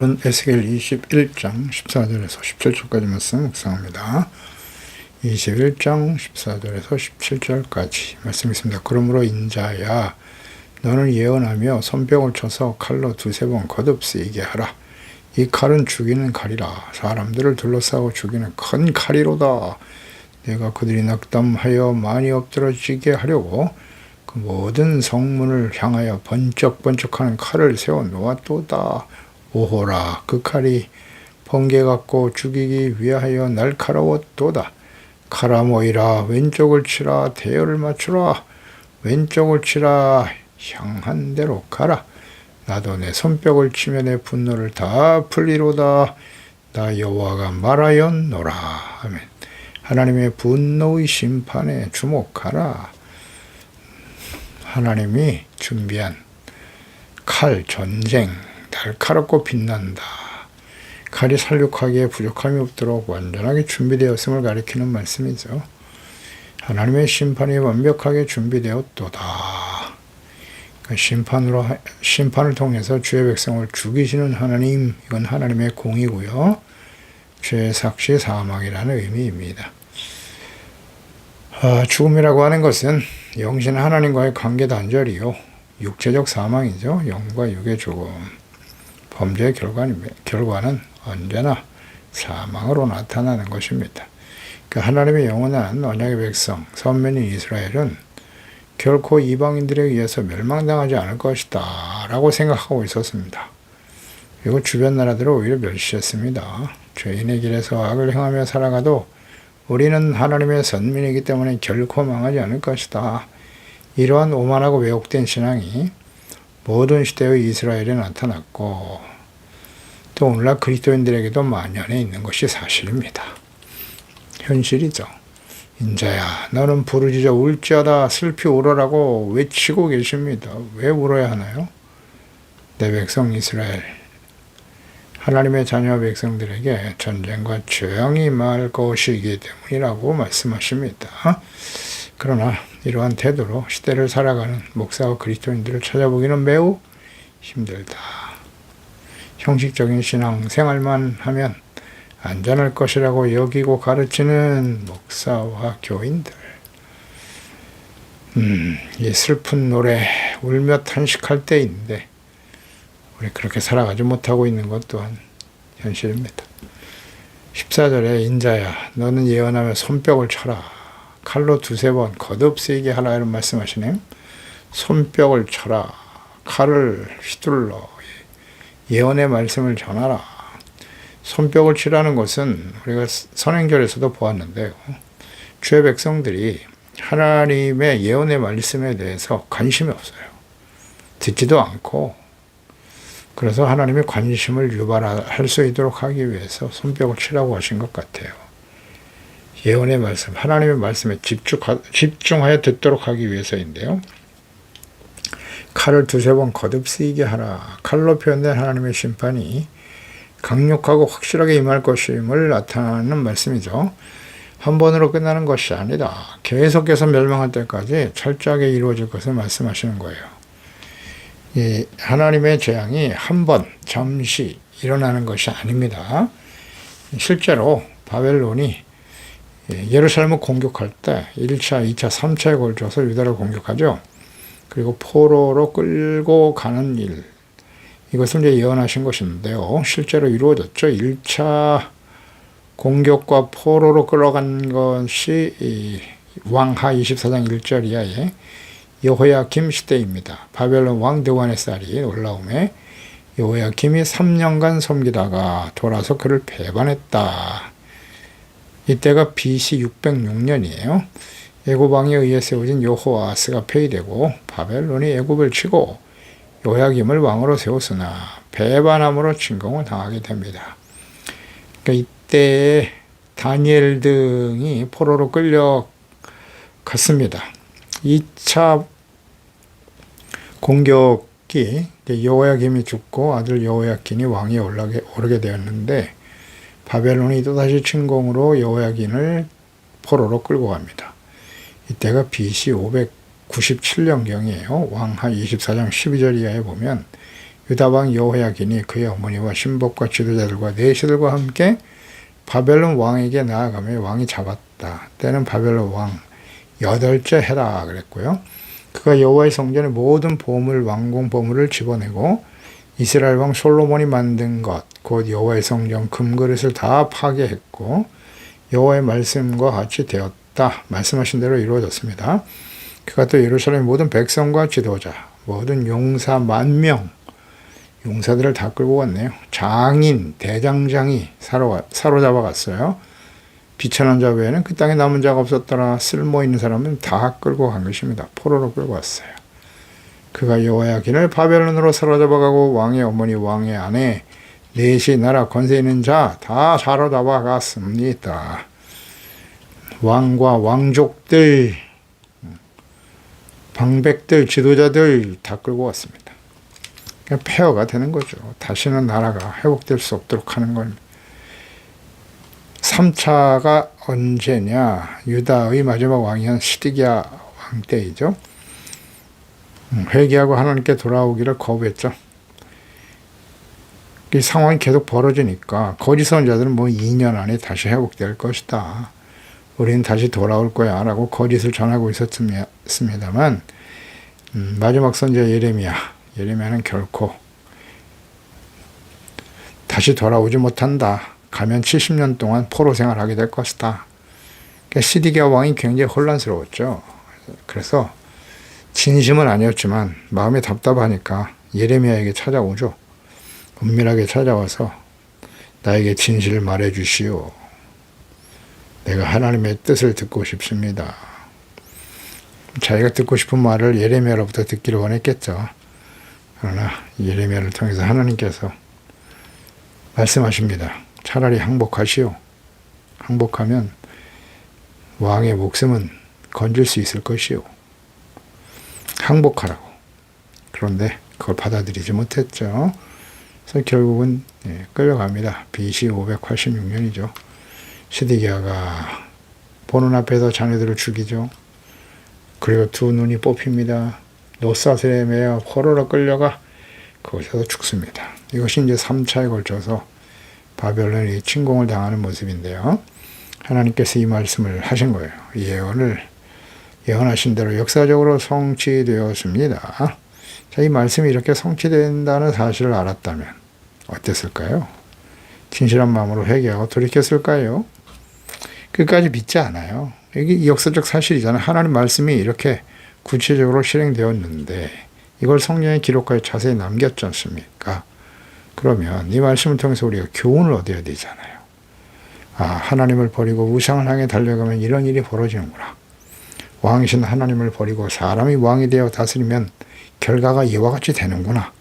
에스겔 21장 14절에서 17절까지 말씀 묵상합니다. 21장 14절에서 17절까지 말씀 있습니다. 그러므로 인자야, 너는 예언하며 손뼉을 쳐서 칼로 두세 번 거듭쓰이게 하라. 이 칼은 죽이는 칼이라. 사람들을 둘러싸고 죽이는 큰 칼이로다. 내가 그들이 낙담하여 많이 엎드러지게 하려고 그 모든 성문을 향하여 번쩍번쩍하는 칼을 세워 놓았도다. 오호라, 그 칼이 번개 같고 죽이기 위하여 날카로웠도다. 칼아 모이라, 왼쪽을 치라, 대열을 맞추라. 왼쪽을 치라, 향한 대로 가라. 나도 내 손뼉을 치며 내 분노를 다 풀리로다. 나 여호와가 말하였노라. 아멘. 하나님의 분노의 심판에 주목하라. 하나님이 준비한 칼, 전쟁, 날카롭고 빛난다. 칼이 살육하기에 부족함이 없도록 완전하게 준비되었음을 가리키는 말씀이죠. 하나님의 심판이 완벽하게 준비되었도다. 그러니까 심판을 통해서 주의 백성을 죽이시는 하나님, 이건 하나님의 공이고요. 죄의 삭시 사망이라는 의미입니다. 죽음이라고 하는 것은 영신 하나님과의 관계 단절이요, 육체적 사망이죠. 영과 육의 죽음. 범죄의 결과는 언제나 사망으로 나타나는 것입니다. 그러니까 하나님의 영원한 언약의 백성, 선민인 이스라엘은 결코 이방인들에 의해서 멸망당하지 않을 것이다 라고 생각하고 있었습니다. 그리고 주변 나라들을 오히려 멸시했습니다. 죄인의 길에서 악을 행하며 살아가도 우리는 하나님의 선민이기 때문에 결코 망하지 않을 것이다. 이러한 오만하고 왜곡된 신앙이 모든 시대의 이스라엘에 나타났고, 또 오늘날 그리스도인들에게도 만연해 있는 것이 사실입니다. 현실이죠. 인자야, 너는 부르짖어 울지어다 슬피 울어라고 외치고 계십니다. 왜 울어야 하나요? 내 백성 이스라엘, 하나님의 자녀 백성들에게 전쟁과 재앙이 임할 것이기 때문이라고 말씀하십니다. 그러나 이러한 태도로 시대를 살아가는 목사와 그리스도인들을 찾아보기는 매우 힘들다. 형식적인 신앙 생활만 하면 안전할 것이라고 여기고 가르치는 목사와 교인들. 이 슬픈 노래 울며 탄식할 때인데 우리 그렇게 살아가지 못하고 있는 것 또한 현실입니다. 14절에 인자야, 너는 예언하며 손뼉을 쳐라. 칼로 두세 번 거듭쓰이게 하라 이런 말씀하시네요. 손뼉을 쳐라. 칼을 휘둘러 예언의 말씀을 전하라. 손뼉을 치라는 것은 우리가 선행절에서도 보았는데요, 주의 백성들이 하나님의 예언의 말씀에 대해서 관심이 없어요. 듣지도 않고, 그래서 하나님의 관심을 유발할 수 있도록 하기 위해서 손뼉을 치라고 하신 것 같아요. 예언의 말씀, 하나님의 말씀에 집중하여 듣도록 하기 위해서인데요. 칼을 두세 번 거듭쓰이게 하라. 칼로 표현된 하나님의 심판이 강력하고 확실하게 임할 것임을 나타내는 말씀이죠. 한 번으로 끝나는 것이 아니다. 계속해서 멸망할 때까지 철저하게 이루어질 것을 말씀하시는 거예요. 이 하나님의 재앙이 한 번, 잠시 일어나는 것이 아닙니다. 실제로 바벨론이 예루살렘을 공격할 때 1차, 2차, 3차에 걸쳐서 유다를 공격하죠. 그리고 포로로 끌고 가는 일, 이것을 이제 예언하신 것인데요, 실제로 이루어졌죠. 1차 공격과 포로로 끌어간 것이 왕하 24장 1절 이하의 여호야김 시대입니다. 바벨론 왕 느부갓네살이 올라오매 여호야김이 3년간 섬기다가 돌아서 그를 배반했다. 이때가 BC 606년이에요. 애굽 왕에 의해 세워진 여호아스가 폐위되고 바벨론이 애굽을 치고 요야김을 왕으로 세웠으나 배반함으로 진공을 당하게 됩니다. 그러니까 이때 다니엘 등이 포로로 끌려갔습니다. 2차 공격이 여호야김이 죽고 아들 여호야긴이 왕위에 오르게 되었는데, 바벨론이 또다시 침공으로 여호야긴을 포로로 끌고 갑니다. 이때가 BC 597년경이에요. 왕하 24장 12절 이하에 보면 유다 왕 여호야긴이 그의 어머니와 신복과 지도자들과 내시들과 함께 바벨론 왕에게 나아가며 왕이 잡았다. 때는 바벨론 왕 8째 해라 그랬고요. 그가 여호와의 성전의 모든 보물, 왕궁 보물을 집어내고 이스라엘 왕 솔로몬이 만든 것, 곧 여호와의 성전 금그릇을 다 파괴했고 여호와의 말씀과 같이 되었다. 말씀하신 대로 이루어졌습니다. 그가 또 예루살렘 모든 백성과 지도자, 모든 용사 10,000명, 용사들을 다 끌고 갔네요. 장인, 대장장이 사로잡아 갔어요. 비천한 자 외에는 그 땅에 남은 자가 없었더라. 쓸모 있는 사람은 다 끌고 간 것입니다. 포로로 끌고 왔어요. 그가 여호야긴을 바벨론으로 사로잡아가고 왕의 어머니, 왕의 아내, 넷이 나라 권세 있는 자 다 사로잡아 갔습니다. 왕과 왕족들, 방백들, 지도자들 다 끌고 왔습니다. 폐허가 되는 거죠. 다시는 나라가 회복될 수 없도록 하는 겁니다. 3차가 언제냐? 유다의 마지막 왕이었던 시드기야 왕 때이죠. 회개하고 하나님께 돌아오기를 거부했죠. 이 상황이 계속 벌어지니까 거짓 선지자들은 2년 안에 다시 회복될 것이다. 우리는 다시 돌아올 거야 라고 거짓을 전하고 있었습니다만 마지막 선지자 예레미야는 결코 다시 돌아오지 못한다. 가면 70년 동안 포로 생활하게 될 것이다. 그러니까 시드기야 왕이 굉장히 혼란스러웠죠. 그래서 진심은 아니었지만 마음이 답답하니까 예레미야에게 찾아오죠. 은밀하게 찾아와서 나에게 진실을 말해 주시오. 내가 하나님의 뜻을 듣고 싶습니다. 자기가 듣고 싶은 말을 예레미야로부터 듣기를 원했겠죠. 그러나 예레미야를 통해서 하나님께서 말씀하십니다. 차라리 항복하시오. 항복하면 왕의 목숨은 건질 수 있을 것이오. 항복하라고. 그런데 그걸 받아들이지 못했죠. 그래서 결국은 끌려갑니다. BC 586년이죠. 시드기야가 보는 앞에서 자녀들을 죽이죠. 그리고 두 눈이 뽑힙니다. 노사슬에 매여 포로로 끌려가 거기서 죽습니다. 이것이 이제 3차에 걸쳐서 바벨론이 침공을 당하는 모습인데요. 하나님께서 이 말씀을 하신 거예요. 이 예언을 예언하신 대로 역사적으로 성취되었습니다. 자, 이 말씀이 이렇게 성취된다는 사실을 알았다면 어땠을까요? 진실한 마음으로 회개하고 돌이켰을까요? 끝까지 믿지 않아요. 이게 역사적 사실이잖아요. 하나님 말씀이 이렇게 구체적으로 실행되었는데 이걸 성경에 기록하여 자세히 남겼지 않습니까? 그러면 이 말씀을 통해서 우리가 교훈을 얻어야 되잖아요. 아, 하나님을 버리고 우상을 향해 달려가면 이런 일이 벌어지는구나. 왕이신 하나님을 버리고 사람이 왕이 되어 다스리면 결과가 이와 같이 되는구나.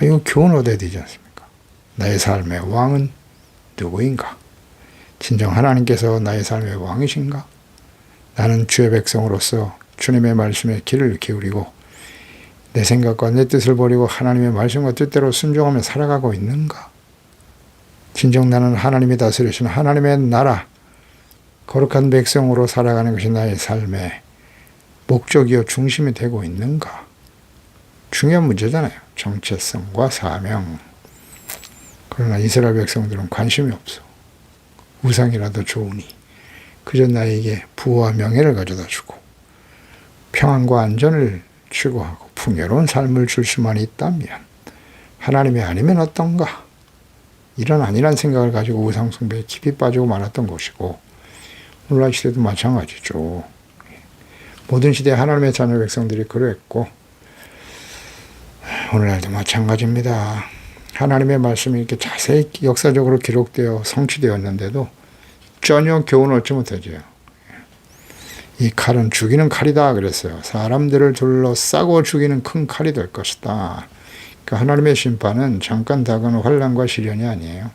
이거 교훈을 얻어야 되지 않습니까? 나의 삶의 왕은 누구인가? 진정 하나님께서 나의 삶의 왕이신가? 나는 주의 백성으로서 주님의 말씀에 귀를 기울이고 내 생각과 내 뜻을 버리고 하나님의 말씀과 뜻대로 순종하며 살아가고 있는가? 진정 나는 하나님이 다스리시는 하나님의 나라, 거룩한 백성으로 살아가는 것이 나의 삶의 목적이요 중심이 되고 있는가? 중요한 문제잖아요. 정체성과 사명. 그러나 이스라엘 백성들은 관심이 없어. 우상이라도 좋으니 그저 나에게 부와 명예를 가져다 주고 평안과 안전을 추구하고 풍요로운 삶을 줄 수만 있다면 하나님이 아니면 어떤가? 이런 아니란 생각을 가지고 우상 숭배에 깊이 빠지고 말았던 것이고 오늘날 시대도 마찬가지죠. 모든 시대 하나님의 자녀 백성들이 그랬고 오늘날도 마찬가지입니다. 하나님의 말씀이 이렇게 자세히 역사적으로 기록되어 성취되었는데도 전혀 교훈을 얻지 못하죠. 이 칼은 죽이는 칼이다 그랬어요. 사람들을 둘러싸고 죽이는 큰 칼이 될 것이다. 그러니까 하나님의 심판은 잠깐 다가오는 환난과 시련이 아니에요.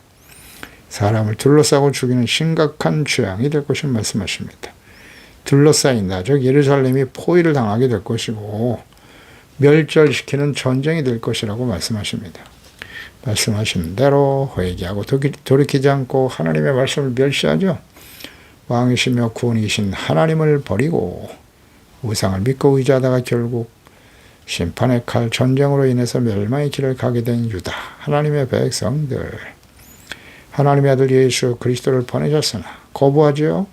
사람을 둘러싸고 죽이는 심각한 재앙이 될 것을 말씀하십니다. 둘러싸인다. 즉 예루살렘이 포위를 당하게 될 것이고 멸절시키는 전쟁이 될 것이라고 말씀하십니다. 말씀하신 대로 회개하고 돌이키지 않고 하나님의 말씀을 멸시하죠. 왕이시며 구원이신 하나님을 버리고 우상을 믿고 의지하다가 결국 심판의 칼, 전쟁으로 인해서 멸망의 길을 가게 된 유다, 하나님의 백성들. 하나님의 아들 예수 그리스도를 보내셨으나 거부하지요.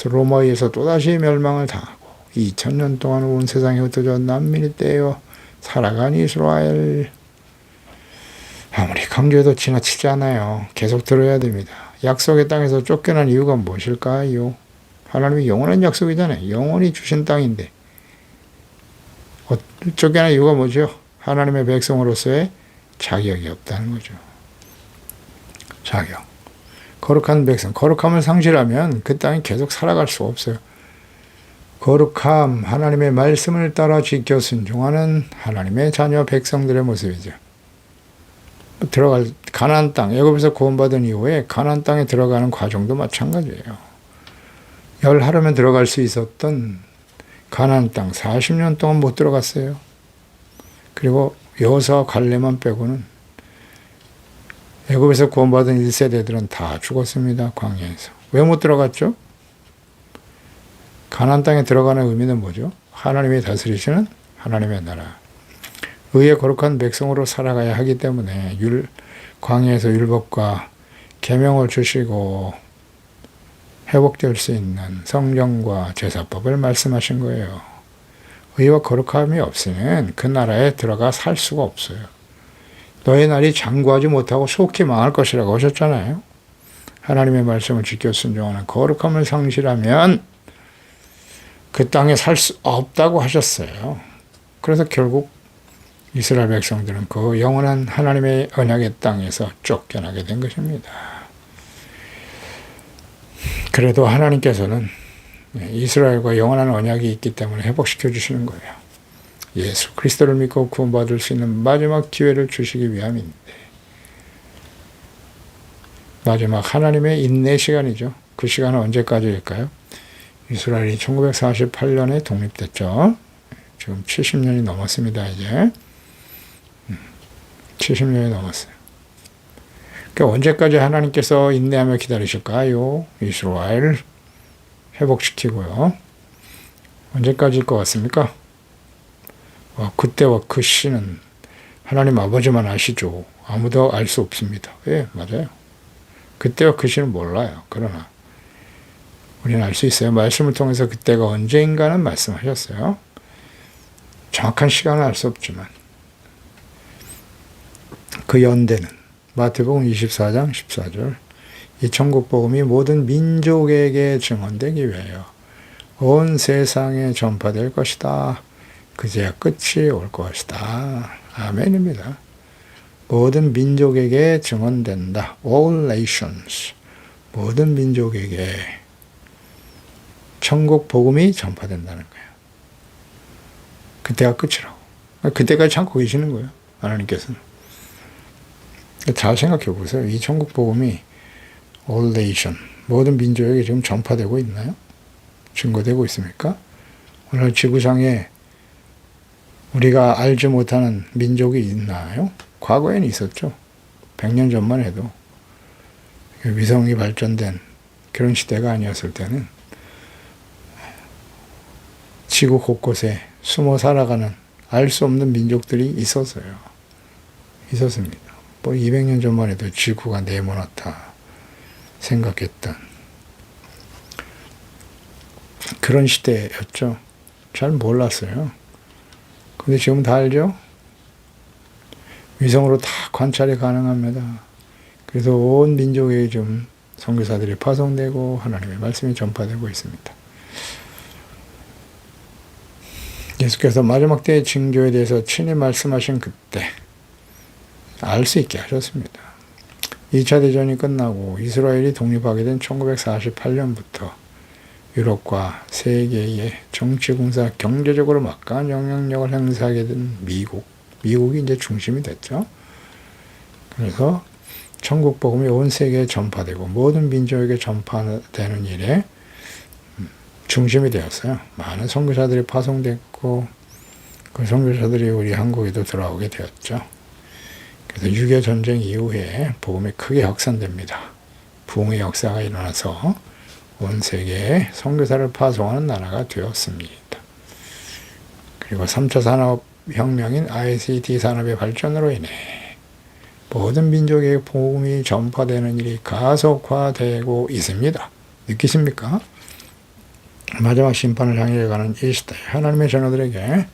로마에 의해서 또다시 멸망을 당하고 2000년 동안 온 세상에 흩어져 난민이 되어 살아간 이스라엘. 아무리 강조해도 지나치지 않아요. 계속 들어야 됩니다. 약속의 땅에서 쫓겨난 이유가 무엇일까요? 하나님이 영원한 약속이잖아요. 영원히 주신 땅인데 쫓겨난 이유가 뭐죠? 하나님의 백성으로서의 자격이 없다는 거죠. 자격. 거룩한 백성, 거룩함을 상실하면 그 땅에 계속 살아갈 수가 없어요. 거룩함, 하나님의 말씀을 따라 지켜 순종하는 하나님의 자녀 백성들의 모습이죠. 들어갈 가나안 땅, 애굽에서 구원받은 이후에 가나안 땅에 들어가는 과정도 마찬가지예요. 열하루면 들어갈 수 있었던 가나안 땅 40년 동안 못 들어갔어요. 그리고 여호수아와 갈렙만 빼고는 애굽에서 구원받은 1세대들은 다 죽었습니다. 광야에서. 왜 못 들어갔죠? 가나안 땅에 들어가는 의미는 뭐죠? 하나님이 다스리시는 하나님의 나라. 의의 거룩한 백성으로 살아가야 하기 때문에 광야에서 율법과 계명을 주시고 회복될 수 있는 성경과 제사법을 말씀하신 거예요. 의와 거룩함이 없으면 그 나라에 들어가 살 수가 없어요. 너의 날이 장구하지 못하고 속히 망할 것이라고 하셨잖아요. 하나님의 말씀을 지켜 순종하는 거룩함을 상실하면 그 땅에 살 수 없다고 하셨어요. 그래서 결국 이스라엘 백성들은 그 영원한 하나님의 언약의 땅에서 쫓겨나게 된 것입니다. 그래도 하나님께서는 이스라엘과 영원한 언약이 있기 때문에 회복시켜 주시는 거예요. 예수 그리스도를 믿고 구원받을 수 있는 마지막 기회를 주시기 위함인데, 마지막 하나님의 인내 시간이죠. 그 시간은 언제까지일까요? 이스라엘이 1948년에 독립됐죠. 지금 70년이 넘었습니다. 이제 70년이 넘었어요. 그러니까 언제까지 하나님께서 인내하며 기다리실까요? 이스라엘 회복시키고요. 언제까지일 것 같습니까? 그때와 그 시는 하나님 아버지만 아시죠. 아무도 알 수 없습니다. 예, 맞아요. 그때와 그 시는 몰라요. 그러나 우리는 알 수 있어요. 말씀을 통해서 그때가 언제인가는 말씀하셨어요. 정확한 시간은 알 수 없지만 그 연대는 마태복음 24장 14절, 이 천국 복음이 모든 민족에게 증언되기 위하여 온 세상에 전파될 것이다. 그제야 끝이 올 것이다. 아멘입니다. 모든 민족에게 증언된다. All nations. 모든 민족에게 천국 복음이 전파된다는 거예요. 그때가 끝이라고. 그때까지 참고 계시는 거예요. 하나님께서는. 잘 생각해 보세요. 이 천국 복음이 All nation, 모든 민족에게 지금 전파되고 있나요? 증거되고 있습니까? 오늘 지구상에 우리가 알지 못하는 민족이 있나요? 과거에는 있었죠. 100년 전만 해도 위성이 발전된 그런 시대가 아니었을 때는 지구 곳곳에 숨어 살아가는 알 수 없는 민족들이 있었어요. 있었습니다. 200년 전만 해도 지구가 네모나다 생각했던 그런 시대였죠. 잘 몰랐어요. 근데 지금 다 알죠? 위성으로 다 관찰이 가능합니다. 그래서 온 민족에 좀 선교사들이 파송되고 하나님의 말씀이 전파되고 있습니다. 예수께서 마지막 때의 징조에 대해서 친히 말씀하신 그때 알 수 있게 하셨습니다. 2차 대전이 끝나고 이스라엘이 독립하게 된 1948년부터 유럽과 세계의 정치, 군사, 경제적으로 막강한 영향력을 행사하게 된 미국이 이제 중심이 됐죠. 그래서 천국 복음이 온 세계에 전파되고 모든 민족에게 전파되는 일에 중심이 되었어요. 많은 선교사들이 파송됐고 그 선교사들이 우리 한국에도 들어오게 되었죠. 그래서 6.25 전쟁 이후에 복음이 크게 확산됩니다. 부흥의 역사가 일어나서 온 세계에 선교사를 파송하는 나라가 되었습니다. 그리고 3차 산업 혁명인 ICT 산업의 발전으로 인해 모든 민족의 복음이 전파되는 일이 가속화되고 있습니다. 느끼십니까? 마지막 심판을 향해 가는 이 시대에 하나님의 자녀들에게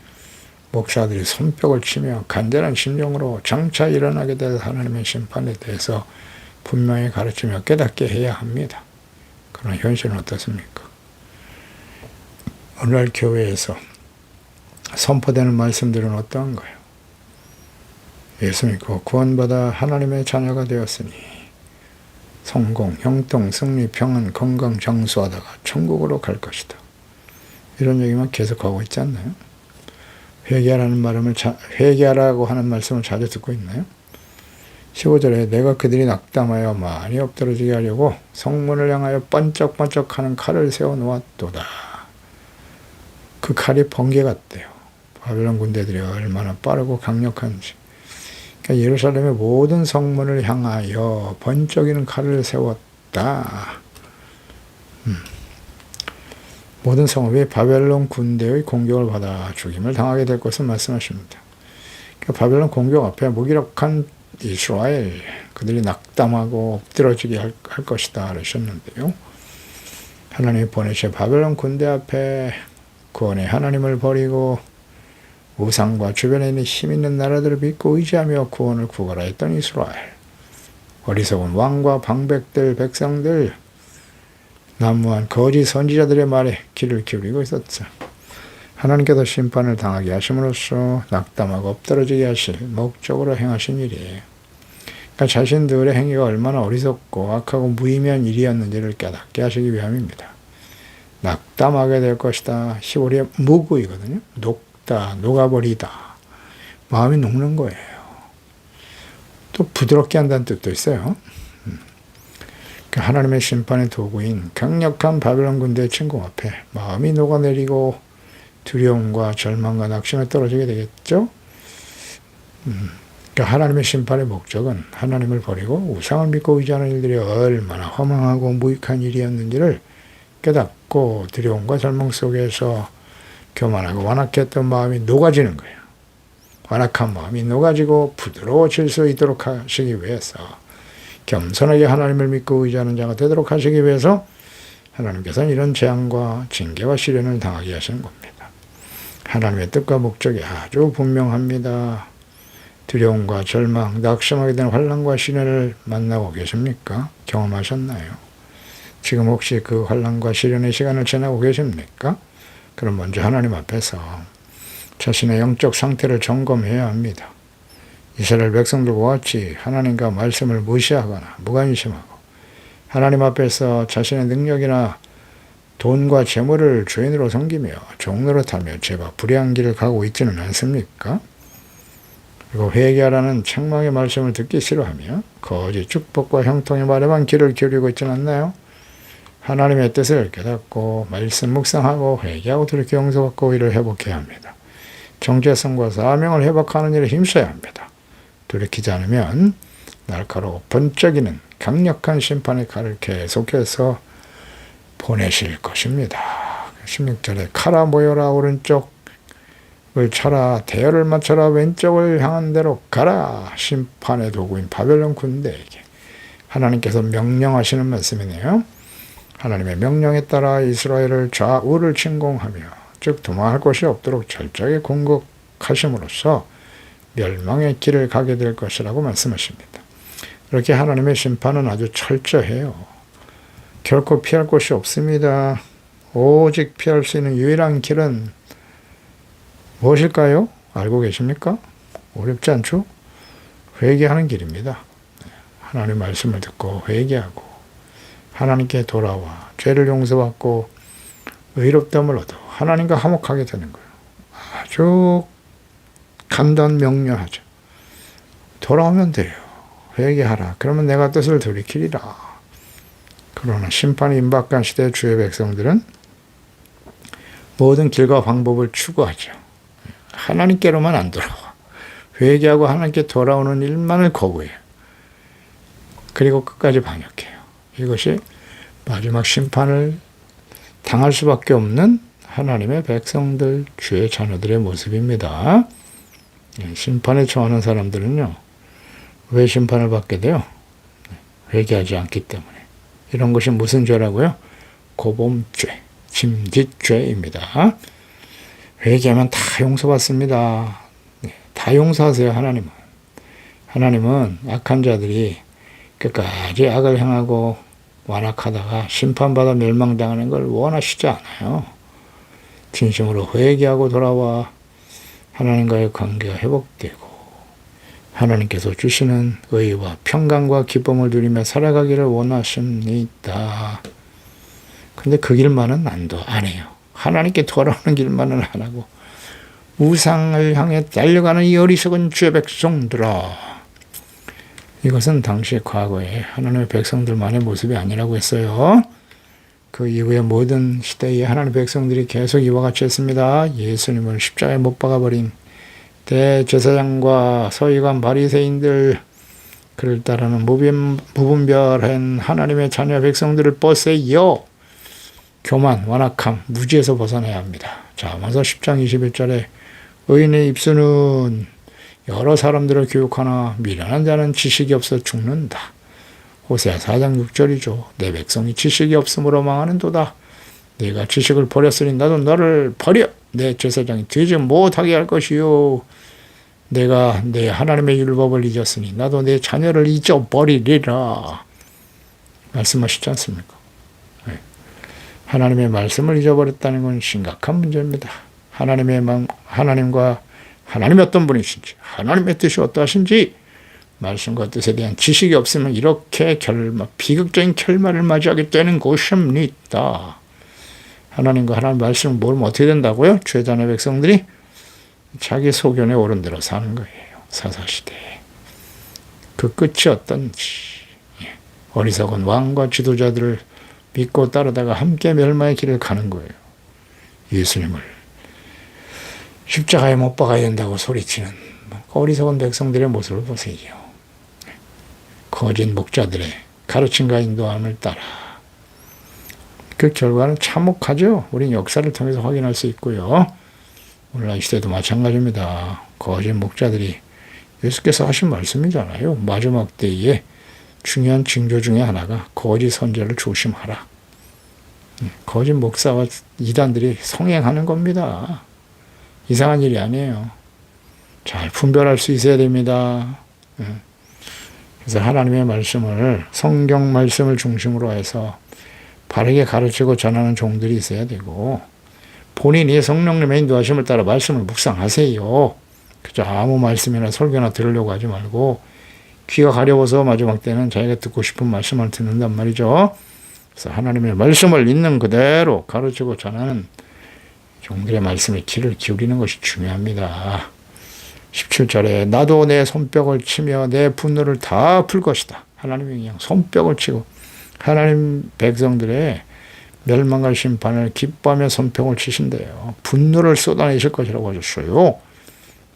목사들이 손뼉을 치며 간절한 심정으로 장차 일어나게 될 하나님의 심판에 대해서 분명히 가르치며 깨닫게 해야 합니다. 그러나 현실은 어떻습니까? 오늘날 교회에서 선포되는 말씀들은 어떠한가요? 예수 믿고 구원받아 하나님의 자녀가 되었으니 성공, 형통, 승리, 평안, 건강, 장수하다가 천국으로 갈 것이다. 이런 얘기만 계속하고 있지 않나요? 회개하라고 하는 말씀을 자주 듣고 있나요? 15절에 내가 그들이 낙담하여 많이 엎드러지게 하려고 성문을 향하여 번쩍번쩍하는 칼을 세워놓았도다. 그 칼이 번개 같대요. 바벨론 군대들이 얼마나 빠르고 강력한지. 그러니까 예루살렘의 모든 성문을 향하여 번쩍이는 칼을 세웠다. 모든 성읍이 바벨론 군대의 공격을 받아 죽임을 당하게 될 것을 말씀하십니다. 그러니까 바벨론 공격 앞에 무기력한 이스라엘, 그들이 낙담하고 엎드러지게 할 것이다 그러셨는데요. 하나님이 보내신 바벨론 군대 앞에 구원의 하나님을 버리고 우상과 주변에 있는 힘 있는 나라들을 믿고 의지하며 구원을 구하라 했던 이스라엘. 어리석은 왕과 방백들, 백성들, 난무한 거짓 선지자들의 말에 귀를 기울이고 있었죠. 하나님께서 심판을 당하게 하심으로써 낙담하고 엎드러지게 하실 목적으로 행하신 일이에요. 그러니까 자신들의 행위가 얼마나 어리석고 악하고 무의미한 일이었는지를 깨닫게 하시기 위함입니다. 낙담하게 될 것이다. 시골의 무구이거든요. 녹다, 녹아버리다. 마음이 녹는 거예요. 또 부드럽게 한다는 뜻도 있어요. 하나님의 심판의 도구인 강력한 바벨론 군대의 침공 앞에 마음이 녹아내리고 두려움과 절망과 낙심에 떨어지게 되겠죠. 하나님의 심판의 목적은 하나님을 버리고 우상을 믿고 의지하는 일들이 얼마나 허망하고 무익한 일이었는지를 깨닫고 두려움과 절망 속에서 교만하고 완악했던 마음이 녹아지는 거예요. 완악한 마음이 녹아지고 부드러워질 수 있도록 하시기 위해서 겸손하게 하나님을 믿고 의지하는 자가 되도록 하시기 위해서 하나님께서는 이런 재앙과 징계와 시련을 당하게 하시는 겁니다. 하나님의 뜻과 목적이 아주 분명합니다. 두려움과 절망, 낙심하게 되는 환난과 시련을 만나고 계십니까? 경험하셨나요? 지금 혹시 그 환난과 시련의 시간을 지나고 계십니까? 그럼 먼저 하나님 앞에서 자신의 영적 상태를 점검해야 합니다. 이스라엘 백성들과 같이 하나님과 말씀을 무시하거나 무관심하고 하나님 앞에서 자신의 능력이나 돈과 재물을 주인으로 섬기며 종노릇하며 죄와 불의한 길을 가고 있지는 않습니까? 그리고 회개하라는 책망의 말씀을 듣기 싫어하며 거짓 축복과 형통의 말에만 귀를 기울이고 있지는 않나요? 하나님의 뜻을 깨닫고 말씀 묵상하고 회개하고 돌이켜 용서받고 이를 회복해야 합니다. 정체성과 사명을 회복하는 일에 힘써야 합니다. 돌이키지 않으면 날카로워 번쩍이는 강력한 심판의 칼을 계속해서 보내실 것입니다. 16절에 칼아 모여라 오른쪽을 쳐라 대열을 맞춰라 왼쪽을 향한 대로 가라 심판의 도구인 바벨론 군대에게 하나님께서 명령하시는 말씀이네요. 하나님의 명령에 따라 이스라엘을 좌우를 침공하며 즉 도망할 곳이 없도록 철저하게 공격하심으로써 멸망의 길을 가게 될 것이라고 말씀하십니다. 이렇게 하나님의 심판은 아주 철저해요. 결코 피할 곳이 없습니다. 오직 피할 수 있는 유일한 길은 무엇일까요? 알고 계십니까? 어렵지 않죠? 회개하는 길입니다. 하나님의 말씀을 듣고 회개하고 하나님께 돌아와 죄를 용서받고 의롭다함을 얻어 하나님과 화목하게 되는 거예요. 아주 간단 명료하죠. 돌아오면 돼요. 회개하라. 그러면 내가 뜻을 돌이키리라. 그러나 심판이 임박한 시대 주의 백성들은 모든 길과 방법을 추구하죠. 하나님께로만 안 돌아와. 회개하고 하나님께 돌아오는 일만을 거부해요. 그리고 끝까지 반역해요. 이것이 마지막 심판을 당할 수밖에 없는 하나님의 백성들, 주의 자녀들의 모습입니다. 심판에 처하는 사람들은요, 왜 심판을 받게 돼요? 회개하지 않기 때문에. 이런 것이 무슨 죄라고요? 고범죄, 짐짓죄입니다. 회개하면 다 용서받습니다. 다 용서하세요, 하나님은. 하나님은 악한 자들이 끝까지 악을 행하고 완악하다가 심판받아 멸망당하는 걸 원하시지 않아요. 진심으로 회개하고 돌아와 하나님과의 관계가 회복되고 하나님께서 주시는 의와 평강과 기쁨을 누리며 살아가기를 원하십니다. 근데 그 길만은 안 해요. 하나님께 돌아오는 길만은 안 하고 우상을 향해 달려가는 이 어리석은 주의 백성들아. 이것은 당시 과거에 하나님의 백성들만의 모습이 아니라고 했어요. 그 이후에 모든 시대에 하나님의 백성들이 계속 이와 같이 했습니다. 예수님을 십자가에 못 박아버린 대제사장과 서기관 바리새인들, 그를 따르는 무분별한 하나님의 자녀 백성들을 버세요. 교만, 완악함, 무지에서 벗어나야 합니다. 자, 먼저 10장 21절에 의인의 입술은 여러 사람들을 교육하나 미련한 자는 지식이 없어 죽는다. 호세아 4장 6절이죠. 내 백성이 지식이 없으므로 망하는도다. 내가 지식을 버렸으니 나도 너를 버려. 내 제사장이 되지 못하게 할 것이요. 내가 내 하나님의 율법을 잊었으니 나도 내 자녀를 잊어버리리라. 말씀하시지 않습니까? 하나님의 말씀을 잊어버렸다는 건 심각한 문제입니다. 하나님과 하나님이 어떤 분이신지, 하나님의 뜻이 어떠하신지, 말씀과 뜻에 대한 지식이 없으면 이렇게 비극적인 결말을 맞이하게 되는 것입니다. 하나님과 하나님 말씀을 모르면 어떻게 된다고요? 죄자의 백성들이 자기 소견에 오른 대로 사는 거예요. 사사시대에. 그 끝이 어떤지. 어리석은 왕과 지도자들을 믿고 따르다가 함께 멸망의 길을 가는 거예요. 예수님을 십자가에 못 박아야 된다고 소리치는 어리석은 백성들의 모습을 보세요. 거짓 목자들의 가르침과 인도함을 따라. 그 결과는 참혹하죠. 우린 역사를 통해서 확인할 수 있고요. 오늘날 시대도 마찬가지입니다. 거짓 목자들이 예수께서 하신 말씀이잖아요. 마지막 때에 중요한 징조 중에 하나가 거짓 선지자를 조심하라. 거짓 목사와 이단들이 성행하는 겁니다. 이상한 일이 아니에요. 잘 분별할 수 있어야 됩니다. 그래서 하나님의 말씀을, 성경 말씀을 중심으로 해서 바르게 가르치고 전하는 종들이 있어야 되고, 본인이 성령님의 인도하심을 따라 말씀을 묵상하세요. 그저 아무 말씀이나 설교나 들으려고 하지 말고 귀가 가려워서 마지막 때는 자기가 듣고 싶은 말씀을 듣는단 말이죠. 그래서 하나님의 말씀을 있는 그대로 가르치고 전하는 종들의 말씀에 귀를 기울이는 것이 중요합니다. 17절에 나도 내 손뼉을 치며 내 분노를 다 풀 것이다. 하나님이 그냥 손뼉을 치고 하나님 백성들의 멸망과 심판을 기뻐하며 손뼉을 치신대요. 분노를 쏟아내실 것이라고 하셨어요.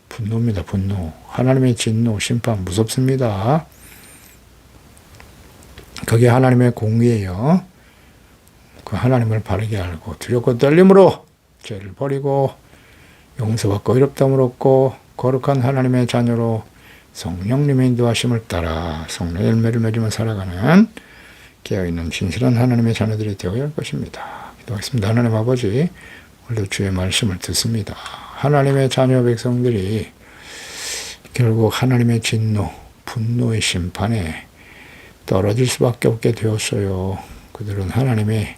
분노입니다. 분노. 하나님의 진노, 심판 무섭습니다. 그게 하나님의 공의예요. 그 하나님을 바르게 알고 두렵고 떨림으로 죄를 버리고 용서받고 의롭다함을 얻고 거룩한 하나님의 자녀로 성령님의 인도하심을 따라 성령의 열매를 맺으며 살아가는 깨어있는 진실한 하나님의 자녀들이 되어야 할 것입니다. 기도하겠습니다. 하나님 아버지, 오늘도 주의 말씀을 듣습니다. 하나님의 자녀 백성들이 결국 하나님의 진노, 분노의 심판에 떨어질 수밖에 없게 되었어요. 그들은 하나님의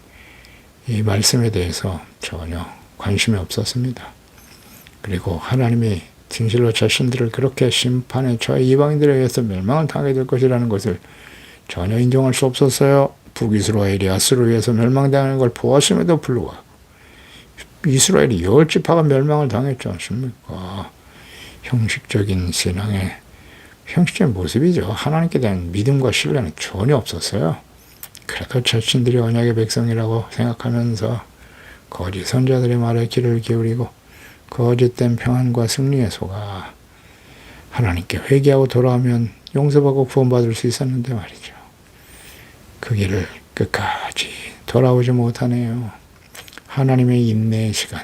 이 말씀에 대해서 전혀 관심이 없었습니다. 그리고 하나님이 진실로 자신들을 그렇게 심판에 처해 이방인들에 의해서 멸망을 당하게 될 것이라는 것을 전혀 인정할 수 없었어요. 북이스라엘이 아스로 의해서 멸망당하는 걸 보았음에도 불구하고 이스라엘이 10지파가 멸망을 당했지 않습니까? 형식적인 신앙의 형식적인 모습이죠. 하나님께 대한 믿음과 신뢰는 전혀 없었어요. 그래도 자신들이 언약의 백성이라고 생각하면서 거짓 선자들의 말에 귀를 기울이고 거짓된 평안과 승리에 속아 하나님께 회개하고 돌아오면 용서받고 구원받을 수 있었는데 말이죠. 그 길을 끝까지 돌아오지 못하네요. 하나님의 인내의 시간,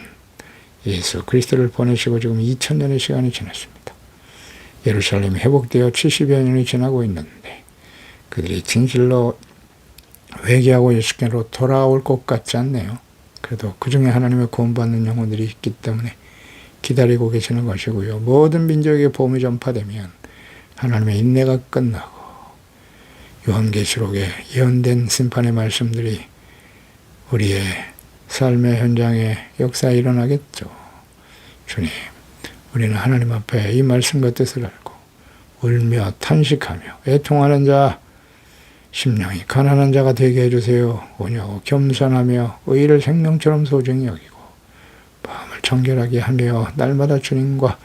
예수 그리스도를 보내시고 지금 2000년의 시간이 지났습니다. 예루살렘이 회복되어 70여 년이 지나고 있는데 그들이 진실로 회개하고 예수께로 돌아올 것 같지 않네요. 그래도 그 중에 하나님의 구원받는 영혼들이 있기 때문에 기다리고 계시는 것이고요. 모든 민족에게 복음이 전파되면 하나님의 인내가 끝나고 요한계시록에 예언된 심판의 말씀들이 우리의 삶의 현장에 역사에 일어나겠죠. 주님, 우리는 하나님 앞에 이 말씀과 뜻을 알고 울며 탄식하며 애통하는 자, 심령이 가난한 자가 되게 해주세요. 오냐고 겸손하며 의를 생명처럼 소중히 여기고 마음을 정결하게 하며 날마다 주님과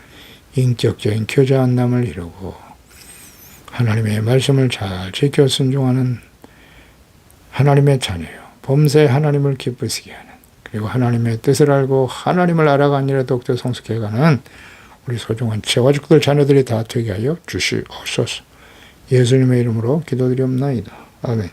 인격적인 교제 만남을 이루고 하나님의 말씀을 잘 지켜 순종하는 하나님의 자녀요. 범사에 하나님을 기쁘시게 하는 그리고 하나님의 뜻을 알고 하나님을 알아가는 일에 더욱더 성숙해가는 우리 소중한 제가족들 자녀들이 다 되게 하여 주시옵소서. 예수님의 이름으로 기도드리옵나이다. 아멘.